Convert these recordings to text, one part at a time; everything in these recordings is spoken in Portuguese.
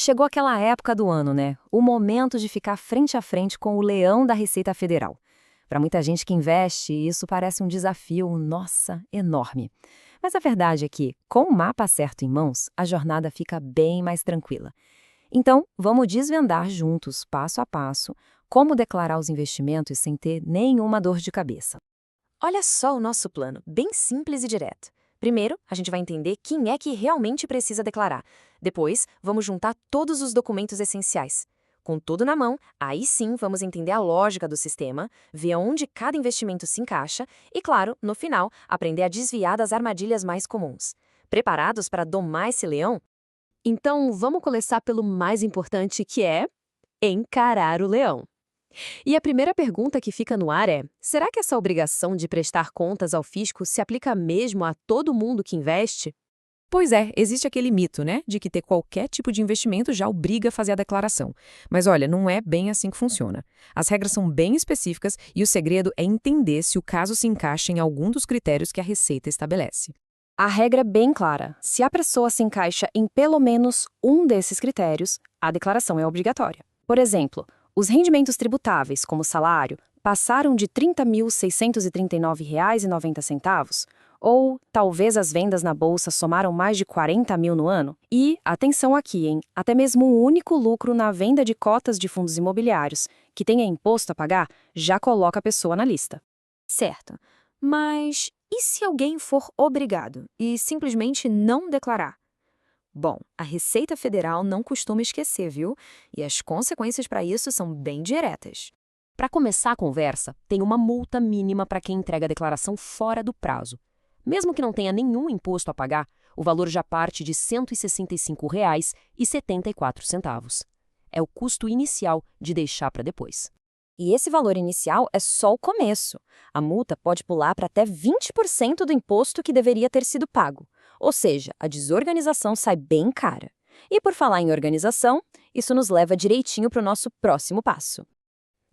Chegou aquela época do ano, né? O momento de ficar frente a frente com o leão da Receita Federal. Para muita gente que investe, isso parece um desafio, nossa, enorme. Mas a verdade é que, com o mapa certo em mãos, a jornada fica bem mais tranquila. Então, vamos desvendar juntos, passo a passo, como declarar os investimentos sem ter nenhuma dor de cabeça. Olha só o nosso plano, bem simples e direto. Primeiro, a gente vai entender quem é que realmente precisa declarar. Depois, vamos juntar todos os documentos essenciais. Com tudo na mão, aí sim vamos entender a lógica do sistema, ver onde cada investimento se encaixa e, claro, no final, aprender a desviar das armadilhas mais comuns. Preparados para domar esse leão? Então, vamos começar pelo mais importante, que é encarar o leão. E a primeira pergunta que fica no ar é: será que essa obrigação de prestar contas ao fisco se aplica mesmo a todo mundo que investe? Pois é, existe aquele mito, né, de que ter qualquer tipo de investimento já obriga a fazer a declaração. Mas olha, não é bem assim que funciona. As regras são bem específicas e o segredo é entender se o caso se encaixa em algum dos critérios que a Receita estabelece. A regra é bem clara. Se a pessoa se encaixa em pelo menos um desses critérios, a declaração é obrigatória. Por exemplo, os rendimentos tributáveis, como salário, passaram de R$ 30.639,90, ou talvez as vendas na bolsa somaram mais de 40 mil no ano. E, atenção aqui, hein? Até mesmo um único lucro na venda de cotas de fundos imobiliários, que tenha imposto a pagar, já coloca a pessoa na lista. Certo. Mas e se alguém for obrigado e simplesmente não declarar? Bom, a Receita Federal não costuma esquecer, viu? E as consequências para isso são bem diretas. Para começar a conversa, tem uma multa mínima para quem entrega a declaração fora do prazo. Mesmo que não tenha nenhum imposto a pagar, o valor já parte de R$ 165,74. É o custo inicial de deixar para depois. E esse valor inicial é só o começo. A multa pode pular para até 20% do imposto que deveria ter sido pago. Ou seja, a desorganização sai bem cara. E por falar em organização, isso nos leva direitinho para o nosso próximo passo.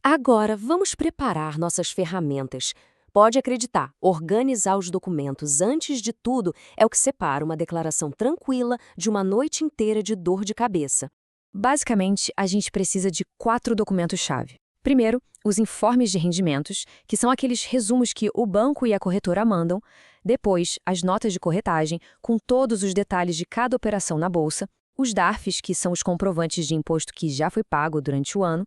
Agora, vamos preparar nossas ferramentas. Pode acreditar, organizar os documentos antes de tudo é o que separa uma declaração tranquila de uma noite inteira de dor de cabeça. Basicamente, a gente precisa de 4 documentos-chave. Primeiro, os informes de rendimentos, que são aqueles resumos que o banco e a corretora mandam. Depois, as notas de corretagem, com todos os detalhes de cada operação na bolsa. Os DARFs, que são os comprovantes de imposto que já foi pago durante o ano.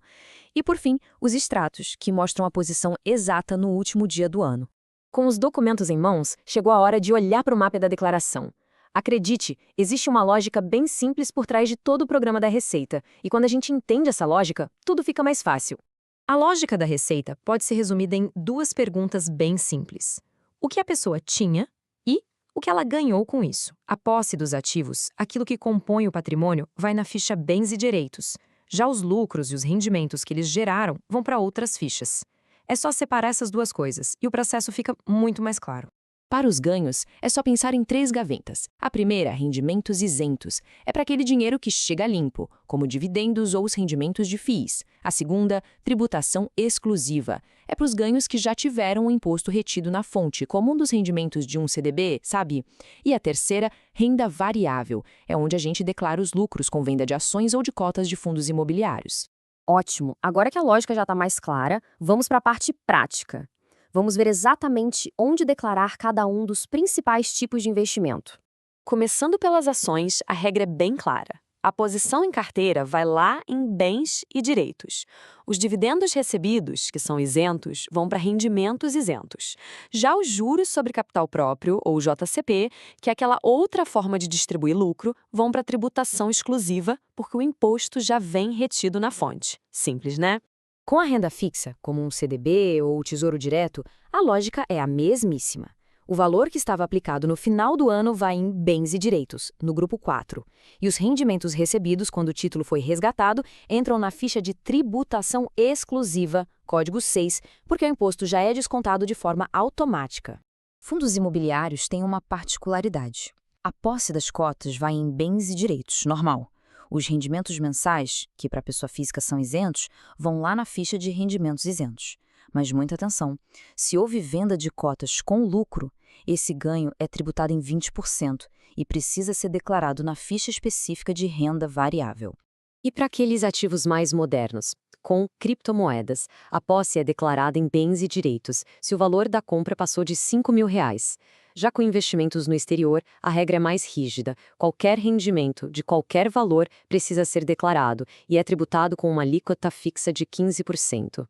E, por fim, os extratos, que mostram a posição exata no último dia do ano. Com os documentos em mãos, chegou a hora de olhar para o mapa da declaração. Acredite, existe uma lógica bem simples por trás de todo o programa da Receita, e quando a gente entende essa lógica, tudo fica mais fácil. A lógica da Receita pode ser resumida em 2 perguntas bem simples. O que a pessoa tinha e o que ela ganhou com isso? A posse dos ativos, aquilo que compõe o patrimônio, vai na ficha Bens e Direitos. Já os lucros e os rendimentos que eles geraram vão para outras fichas. É só separar essas 2 coisas e o processo fica muito mais claro. Para os ganhos, é só pensar em 3 gavetas. A primeira, rendimentos isentos, é para aquele dinheiro que chega limpo, como dividendos ou os rendimentos de FIIs. A segunda, tributação exclusiva, é para os ganhos que já tiveram o imposto retido na fonte, como um dos rendimentos de um CDB, sabe? E a terceira, renda variável, é onde a gente declara os lucros com venda de ações ou de cotas de fundos imobiliários. Ótimo! Agora que a lógica já está mais clara, vamos para a parte prática. Vamos ver exatamente onde declarar cada um dos principais tipos de investimento. Começando pelas ações, a regra é bem clara. A posição em carteira vai lá em bens e direitos. Os dividendos recebidos, que são isentos, vão para rendimentos isentos. Já os juros sobre capital próprio, ou JCP, que é aquela outra forma de distribuir lucro, vão para tributação exclusiva, porque o imposto já vem retido na fonte. Simples, né? Com a renda fixa, como um CDB ou Tesouro Direto, a lógica é a mesmíssima. O valor que estava aplicado no final do ano vai em bens e direitos, no grupo 4. E os rendimentos recebidos quando o título foi resgatado entram na ficha de tributação exclusiva, código 6, porque o imposto já é descontado de forma automática. Fundos imobiliários têm uma particularidade. A posse das cotas vai em bens e direitos, normal. Os rendimentos mensais, que para a pessoa física são isentos, vão lá na ficha de rendimentos isentos. Mas muita atenção, se houve venda de cotas com lucro, esse ganho é tributado em 20% e precisa ser declarado na ficha específica de renda variável. E para aqueles ativos mais modernos? Com criptomoedas, a posse é declarada em bens e direitos se o valor da compra passou de R$ 5.000. Já com investimentos no exterior, a regra é mais rígida. Qualquer rendimento, de qualquer valor, precisa ser declarado e é tributado com uma alíquota fixa de 15%.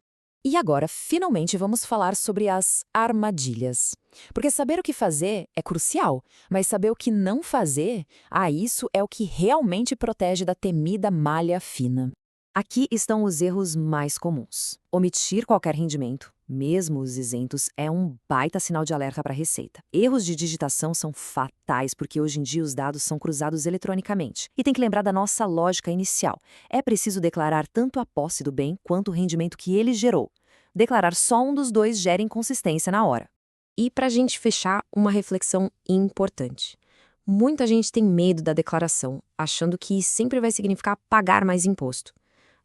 E agora, finalmente, vamos falar sobre as armadilhas. Porque saber o que fazer é crucial, mas saber o que não fazer, isso é o que realmente protege da temida malha fina. Aqui estão os erros mais comuns. Omitir qualquer rendimento, mesmo os isentos, é um baita sinal de alerta para a Receita. Erros de digitação são fatais porque hoje em dia os dados são cruzados eletronicamente. E tem que lembrar da nossa lógica inicial. É preciso declarar tanto a posse do bem quanto o rendimento que ele gerou. Declarar só um dos dois gera inconsistência na hora. E para a gente fechar, uma reflexão importante. Muita gente tem medo da declaração, achando que sempre vai significar pagar mais imposto.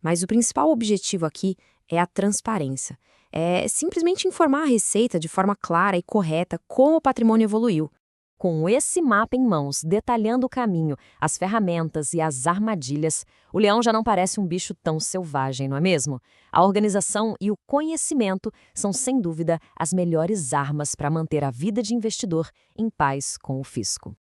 Mas o principal objetivo aqui é a transparência. É simplesmente informar a Receita de forma clara e correta como o patrimônio evoluiu. Com esse mapa em mãos, detalhando o caminho, as ferramentas e as armadilhas, o leão já não parece um bicho tão selvagem, não é mesmo? A organização e o conhecimento são, sem dúvida, as melhores armas para manter a vida de investidor em paz com o fisco.